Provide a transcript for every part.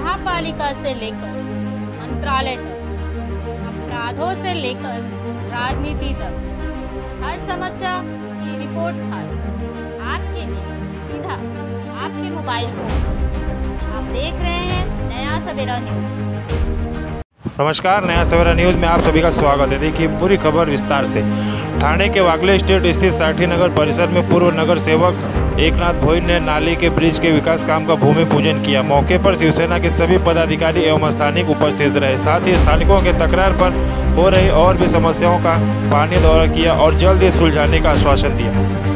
महापालिका से लेकर मंत्रालय तक, अपराधों से लेकर राजनीति तक, हर समस्या की रिपोर्ट कार्ड आपके लिए सीधा आपके मोबाइल फोन। आप देख रहे हैं नया सवेरा न्यूज। नमस्कार, नया सवेरा न्यूज़ में आप सभी का स्वागत है। देखिए पूरी खबर विस्तार से। ठाणे के वागले स्टेट स्थित साठी नगर परिसर में पूर्व नगर सेवक एकनाथ भोई ने नाली के ब्रिज के विकास काम का भूमि पूजन किया। मौके पर शिवसेना के सभी पदाधिकारी एवं स्थानिक उपस्थित रहे। साथ ही स्थानिकों के तकरार पर हो रही और भी समस्याओं का पानी दौरा किया और जल्द ही सुलझाने का आश्वासन दिया।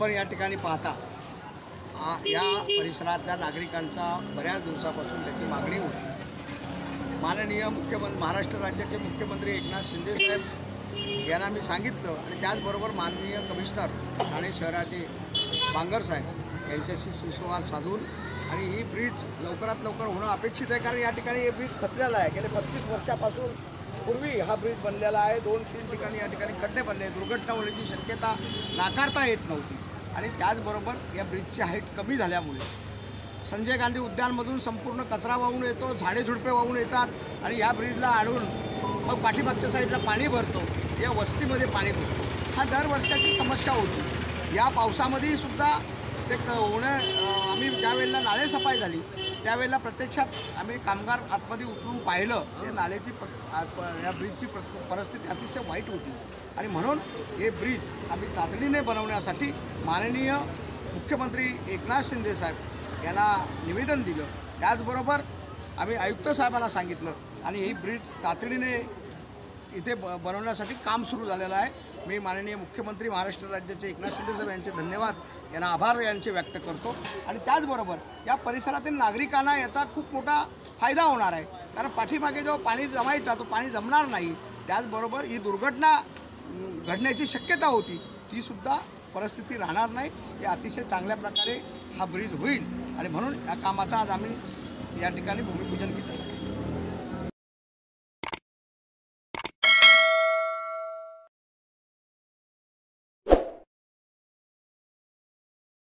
या ठिकाणी पाहता या परिसरातल्या नागरिकांचा बऱ्याच दिवसापासून त्याची मागणी होती। माननीय महाराष्ट्र राज्याचे मुख्यमंत्री एकनाथ शिंदे साहेब यांना मी सांगितलं आणि त्याचबरोबर माननीय कमिशनर ठाणे शहराचे बांगर साहेब यांच्याशी सुसंवाद साधून आणि ही ब्रिज लवकरात लवकर होणं अपेक्षित आहे, कारण या ठिकाणी हे ब्रिज खचलेला आहे। गेले 35 वर्षापासून पूर्वी हा ब्रिज बनलेला आहे। 2-3 ठिकाणी या ठिकाणी खड्डे बनले, दुर्घटना होण्याची शक्यता नाकारता येत नव्हती। आणि त्याचबरोबर या ब्रिजची हाईट कमी झाल्यामुळे संजय गांधी उद्यानमधून संपूर्ण कचरा वाहून येतो, झाडे झुडपे वाहून येतात आणि या ब्रिजला आणून मग पाठीमागच्या साईडला पाणी भरतो, या वस्तीमध्ये पाणी घुसतो। हा दरवर्षाची समस्या होती। या पावसामध्ये सुद्धा ते होणं आम्ही ज्यावेळेला नालेसफाई झाली त्यावेळेला प्रत्यक्षात आम्ही कामगार आतमध्ये उतरून पाहिलं, या नाल्याची या ब्रिजची परिस्थिती अतिशय वाईट होती। आणि म्हणून हे ब्रिज आम्ही तातडीने बनवण्यासाठी माननीय मुख्यमंत्री एकनाथ शिंदे साहेब यांना निवेदन दिलं। त्याचबरोबर आम्ही आयुक्त साहेबांना सांगितलं आणि ही ब्रिज तातडीने इथे बनवण्यासाठी काम सुरू झालेलं आहे। मी माननीय मुख्यमंत्री महाराष्ट्र राज्याचे एकनाथ शिंदे साहेब यांचे धन्यवाद, यांना आभार यांचे व्यक्त करतो। आणि त्याचबरोबर या परिसरातील नागरिकांना याचा खूप मोठा फायदा होणार आहे, कारण पाठीमागे जो पाणी जमायचा तो पाणी जमणार नाही। त्याचबरोबर ही दुर्घटना घडण्याची शक्यता होती ती सुद्धा परिस्थिती राहणार नाही। हे अतिशय चांगल्या प्रकारे हा ब्रिज होईल आणि म्हणून या कामाचा आज आम्ही या ठिकाणी भूमिपूजन केलं।